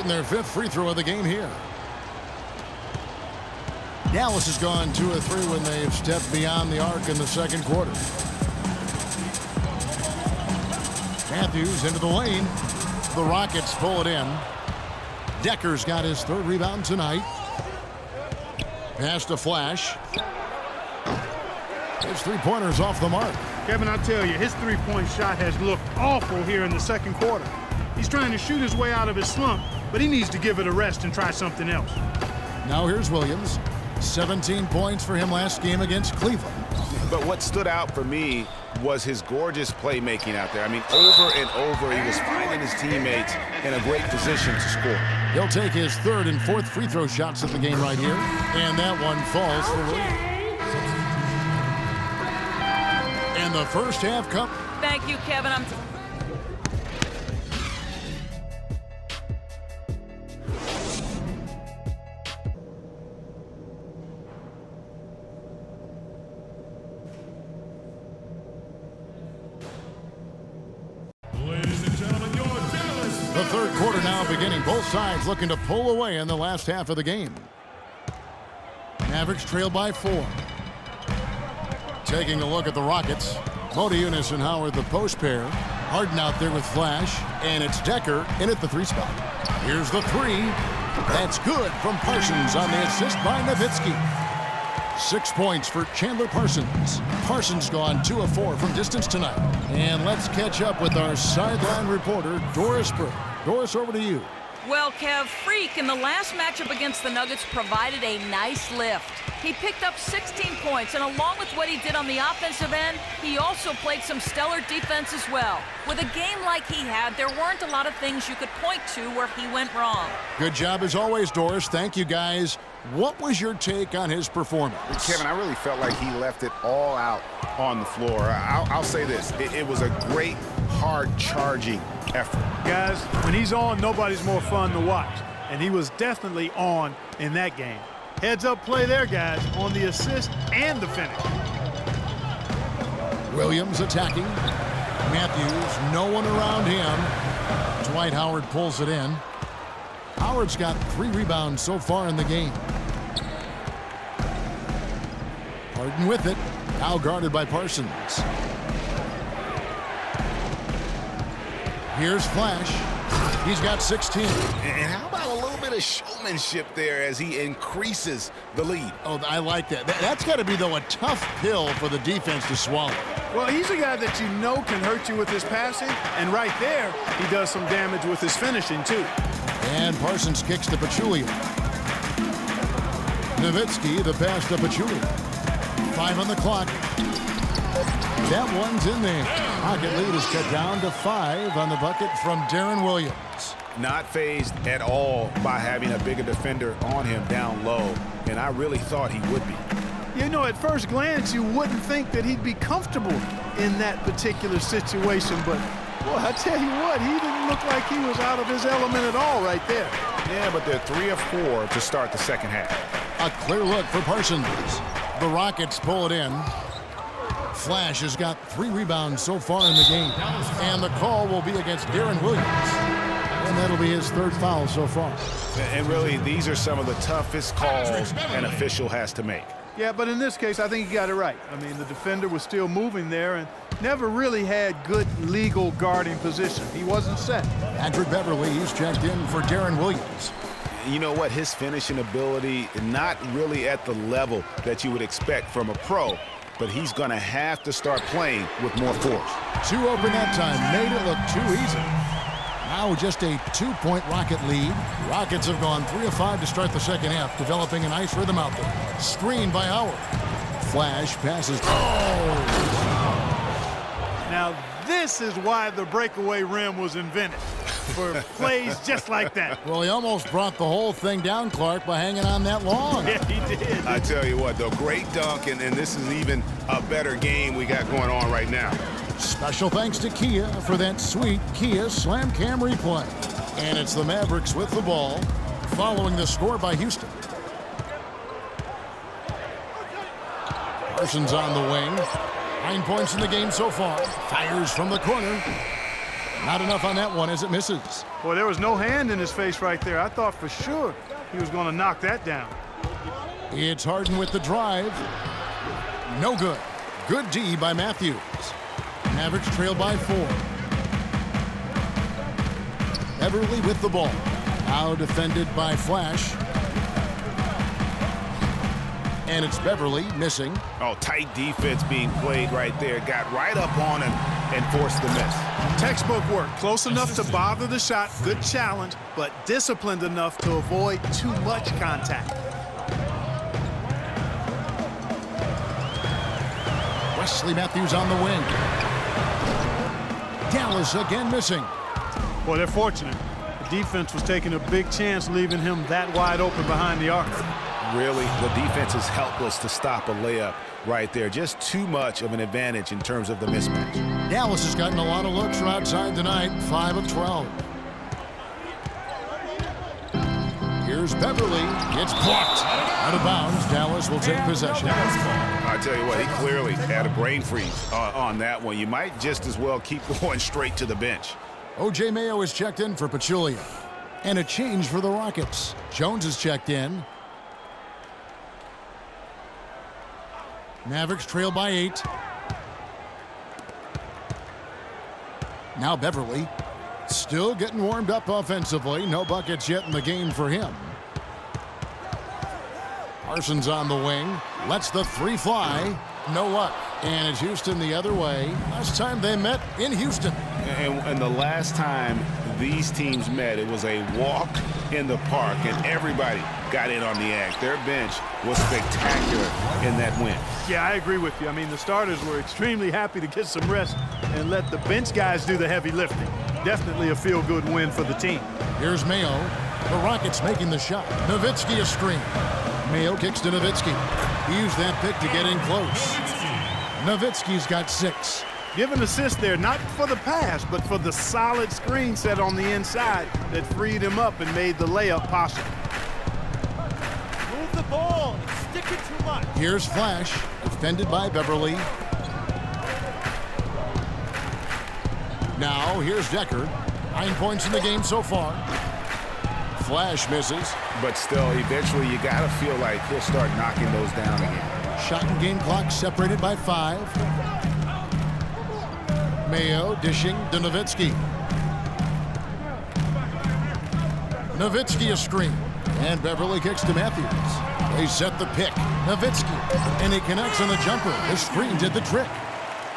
shooting their 5th free throw of the game here. Dallas has gone 2 of 3 when they've stepped beyond the arc in the second quarter. Matthews into the lane. The Rockets pull it in. Decker's got his 3rd rebound tonight. Pass to Flash. His 3-pointer's off the mark. Kevin, I tell you, his 3-point shot has looked awful here in the second quarter. He's trying to shoot his way out of his slump, but he needs to give it a rest and try something else. Now here's Williams. 17 points for him last game against Cleveland. But what stood out for me was his gorgeous playmaking out there. I mean, over and over, he was finding his teammates in a great position to score. He'll take his 3rd and 4th free throw shots of the game right here. And that one falls for Williams. And the first half come. Thank you, Kevin. The third quarter now beginning. Both sides looking to pull away in the last half of the game. Mavericks trail by 4. Taking a look at the Rockets. Motiejunas and Howard, the post pair. Harden out there with Flash. And it's Decker in at the 3 spot. Here's the 3. That's good from Parsons on the assist by Nowitzki. 6 points for Chandler Parsons. Parsons gone 2 of 4 from distance tonight. And let's catch up with our sideline reporter, Doris Burke. Doris, over to you. Well, Kev, Freak in the last matchup against the Nuggets provided a nice lift. He picked up 16 points, and along with what he did on the offensive end, he also played some stellar defense as well. With a game like he had, there weren't a lot of things you could point to where he went wrong. Good job as always, Doris. Thank you, guys. What was your take on his performance? Kevin, I really felt like he left it all out on the floor. I'll say this. It was a great, hard-charging effort. Guys, when he's on, nobody's more fun to watch. And he was definitely on in that game. Heads-up play there, guys, on the assist and the finish. Williams attacking. Matthews, no one around him. Dwight Howard pulls it in. Howard's got 3 rebounds so far in the game. Harden with it. Now guarded by Parsons. Here's Flash. He's got 16. And how about a little bit of showmanship there as he increases the lead? Oh, I like that. That's got to be, though, a tough pill for the defense to swallow. Well, he's a guy that you know can hurt you with his passing, and right there, he does some damage with his finishing, too. And Parsons kicks to Pachulia. Nowitzki, the pass to Pachulia. 5 on the clock. That one's in there. Rocket lead is cut down to 5 on the bucket from Deron Williams. Not fazed at all by having a bigger defender on him down low, and I really thought he would be. You know, at first glance, you wouldn't think that he'd be comfortable in that particular situation, but, boy, I tell you what, he didn't look like he was out of his element at all right there. Yeah, but they're 3 of 4 to start the second half. A clear look for Parsons. The Rockets pull it in. Flash has got 3 rebounds so far in the game. And the call will be against Deron Williams. And that'll be his 3rd foul so far. And really, these are some of the toughest calls an official has to make. Yeah, but in this case, I think he got it right. I mean, the defender was still moving there and never really had good legal guarding position. He wasn't set. Patrick Beverley's checked in for Deron Williams. You know what? His finishing ability, not really at the level that you would expect from a pro, but he's going to have to start playing with more force. 2 open that time. Made it look too easy. Now just a 2-point Rocket lead. Rockets have gone 3 of 5 to start the second half, developing a nice rhythm out there. Screen by Howard. Flash passes. Oh! Now, this is why the breakaway rim was invented, for plays just like that. Well, he almost brought the whole thing down, Clark, by hanging on that long. Yeah, he did. I tell you what, though, great dunk, and this is even a better game we got going on right now. Special thanks to Kia for that sweet Kia Slam Cam replay. And it's the Mavericks with the ball, following the score by Houston. Parsons on the wing. 9 points in the game so far. Fires from the corner. Not enough on that one as it misses. Boy, there was no hand in his face right there. I thought for sure he was going to knock that down. It's Harden with the drive. No good. Good D by Matthews. Mavericks trail by 4. Beverly with the ball. Now defended by Flash. And it's Beverly missing. Oh, tight defense being played right there. Got right up on him and forced the miss. Textbook work. Close enough to bother the shot. Good challenge, but disciplined enough to avoid too much contact. Wesley Matthews on the wing. Dallas again missing. Boy, they're fortunate. The defense was taking a big chance leaving him that wide open behind the arc. Really, the defense is helpless to stop a layup right there. Just too much of an advantage in terms of the mismatch. Dallas has gotten a lot of looks from outside tonight, 5 of 12. Here's Beverly. It's blocked. Out of bounds. Dallas will take possession. I tell you what, he clearly had a brain freeze on that one. You might just as well keep going straight to the bench. O.J. Mayo is checked in for Pachulia. And a change for the Rockets. Jones is checked in. Mavericks trail by 8. Now Beverly still getting warmed up offensively. No buckets yet in the game for him. Parsons on the wing. Lets the 3 fly. No luck. And it's Houston the other way. Last time they met in Houston. And the last time these teams met, it was a walk in the park, and everybody got in on the act. Their bench was spectacular in that win. Yeah, I agree with you. I mean, the starters were extremely happy to get some rest and let the bench guys do the heavy lifting. Definitely a feel-good win for the team. Here's Mayo. The Rockets making the shot. Nowitzki a screen. Mayo kicks to Nowitzki. He used that pick to get in close. Nowitzki's got 6. Give an assist there, not for the pass, but for the solid screen set on the inside that freed him up and made the layup possible. Move the ball and stick it too much. Here's Flash, defended by Beverly. Now here's Decker. 9 points in the game so far. Flash misses. But still, eventually you got to feel like he'll start knocking those down again. Shot and game clock separated by 5. Mayo dishing to Nowitzki. Nowitzki a screen. And Beverly kicks to Matthews. They set the pick. Nowitzki. And he connects on the jumper. The screen did the trick.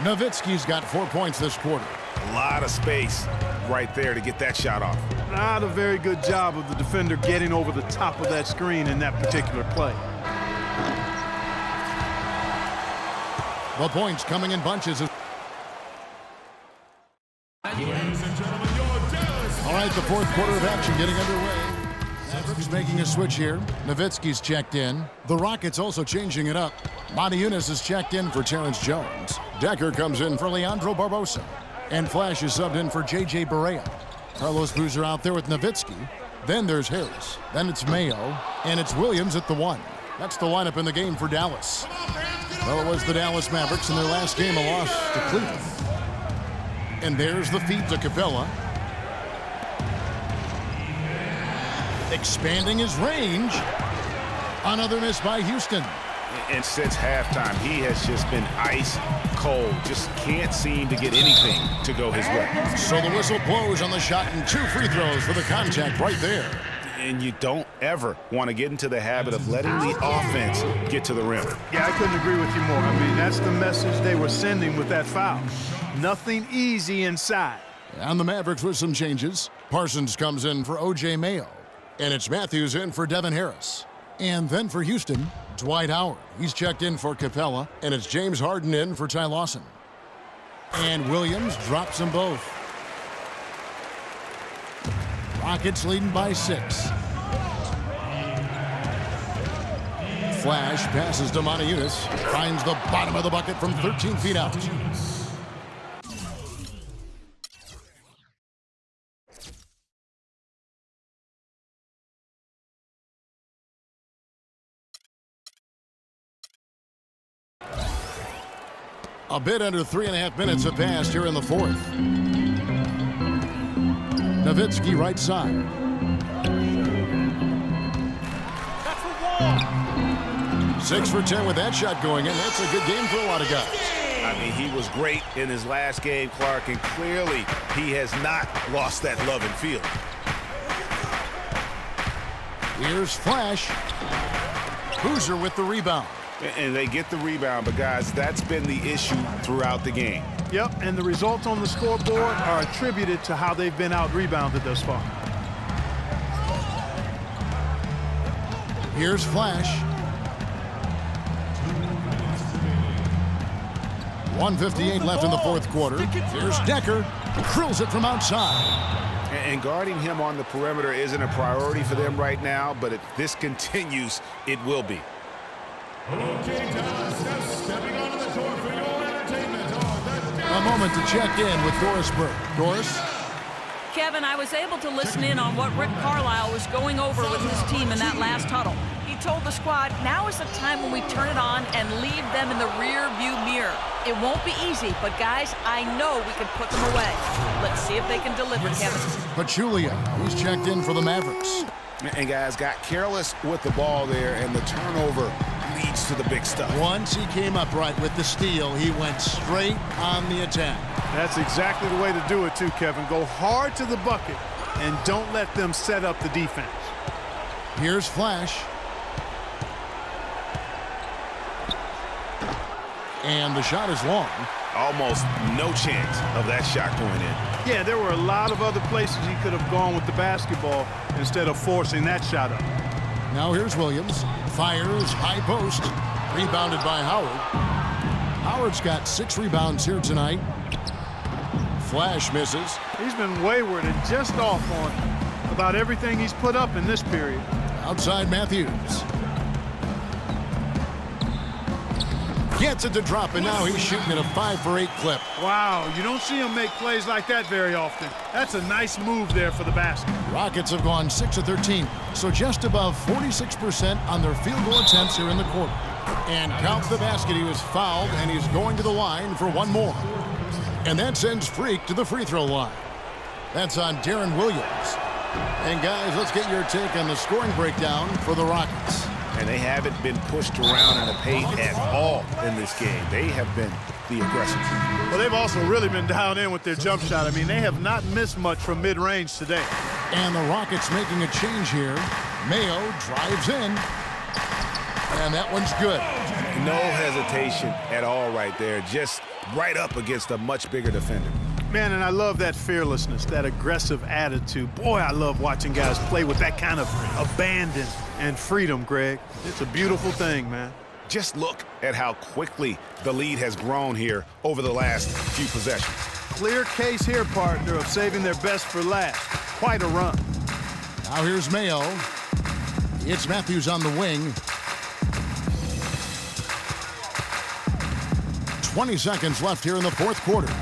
Nowitzki's got 4 points this quarter. A lot of space right there to get that shot off. Not a very good job of the defender getting over the top of that screen in that particular play. The points coming in bunches. All right, the 4th quarter of action getting underway. Mavericks making a switch here. Nowitzki's checked in. The Rockets also changing it up. Monty Eunice is checked in for Terrence Jones. Decker comes in for Leandro Barbosa. And Flash is subbed in for J.J. Barea. Carlos Boozer out there with Nowitzki. Then there's Harris. Then it's Mayo. And it's Williams at the 1. That's the lineup in the game for Dallas. Well, it was the Dallas Mavericks in their last game, a loss to Cleveland. And there's the feed to Capella. Expanding his range. Another miss by Houston. And since halftime, he has just been ice cold. Just can't seem to get anything to go his way. So the whistle blows on the shot and 2 free throws for the contact right there. And you don't ever want to get into the habit of letting the offense get to the rim. Yeah, I couldn't agree with you more. I mean, that's the message they were sending with that foul. Nothing easy inside. And the Mavericks with some changes. Parsons comes in for O.J. Mayo. And it's Matthews in for Devin Harris. And then for Houston, Dwight Howard. He's checked in for Capella. And it's James Harden in for Ty Lawson. And Williams drops them both. Rockets leading by 6. Flash passes to Monty Eunice. Finds the bottom of the bucket from 13 feet out. A bit under 3.5 minutes have passed here in the 4th. Nowitzki right side. That's a wall. 6 for 10 with that shot going in. That's a good game for a lot of guys. I mean, he was great in his last game, Clark, and clearly he has not lost that love and feel. Here's Flash. Boozer with the rebound. And they get the rebound, but guys, that's been the issue throughout the game. Yep, and the results on the scoreboard are attributed to how they've been out-rebounded thus far. Here's Flash. 1:58 left in the fourth quarter. Here's Decker. Drills it from outside. And guarding him on the perimeter isn't a priority for them right now, but if this continues, it will be. A moment to check in with Doris Burke. Doris? Kevin, I was able to listen in on what Rick Carlisle was going over with his team in that last huddle. He told the squad, now is the time when we turn it on and leave them in the rear view mirror. It won't be easy, but guys, I know we can put them away. Let's see if they can deliver, Kevin. Pachulia, he's checked in for the Mavericks. And guys, got careless with the ball there, and the turnover leads to the big stuff. Once he came upright with the steal, he went straight on the attack. That's exactly the way to do it too, Kevin. Go hard to the bucket and don't let them set up the defense. Here's Flash. And the shot is long. Almost no chance of that shot going in. Yeah, there were a lot of other places he could have gone with the basketball instead of forcing that shot up. Now here's Williams. Fires, high post. Rebounded by Howard. Howard's got 6 rebounds here tonight. Flash misses. He's been wayward and just off on about everything he's put up in this period. Outside Matthews. Gets it to drop, and now he's shooting at a 5 for 8 clip. Wow, you don't see him make plays like that very often. That's a nice move there for the basket. Rockets have gone 6 of 13, so just above 46% on their field goal attempts here in the quarter. And count the basket. He was fouled, and he's going to the line for one more. And that sends Freak to the free throw line. That's on Darren Williams. And guys, let's get your take on the scoring breakdown for the Rockets. And they haven't been pushed around in the paint at all in this game. They have been the aggressors. Well, they've also really been down in with their jump shot. I mean, they have not missed much from mid-range today. And the Rockets making a change here. Mayo drives in. And that one's good. No hesitation at all right there. Just right up against a much bigger defender. Man, and I love that fearlessness, that aggressive attitude. Boy, I love watching guys play with that kind of abandon and freedom, Greg. It's a beautiful thing, man. Just look at how quickly the lead has grown here over the last few possessions. Clear case here, partner, of saving their best for last. Quite a run. Now here's Mayo. It's Matthews on the wing. 20 seconds left here in the fourth quarter.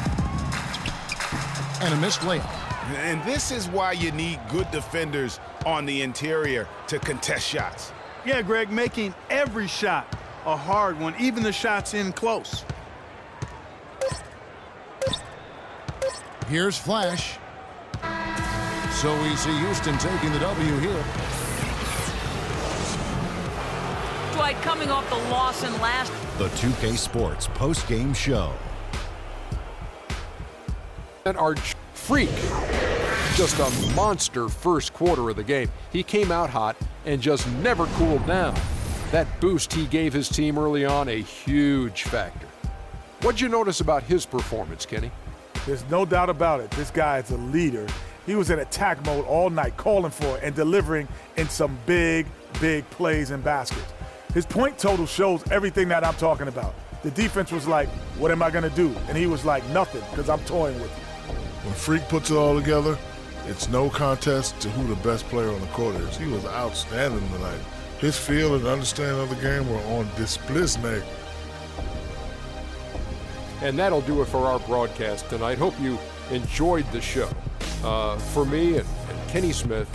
And a missed layup. And this is why you need good defenders on the interior to contest shots. Yeah, Greg, making every shot a hard one, even the shots in close. Here's Flash. So we see Houston taking the W here. Dwight coming off the loss in last. The 2K Sports post-game show. Our Freak, just a monster first quarter of the game. He came out hot and just never cooled down. That boost he gave his team early on, a huge factor. What'd you notice about his performance, Kenny? There's no doubt about it. This guy is a leader. He was in attack mode all night, calling for it and delivering in some big, big plays and baskets. His point total shows everything that I'm talking about. The defense was like, what am I going to do? And he was like, nothing, because I'm toying with you. When Freak puts it all together, it's no contest to who the best player on the court is. He was outstanding tonight. His feel and understanding of the game were on display. And that'll do it for our broadcast tonight. Hope you enjoyed the show. For me and Kenny Smith,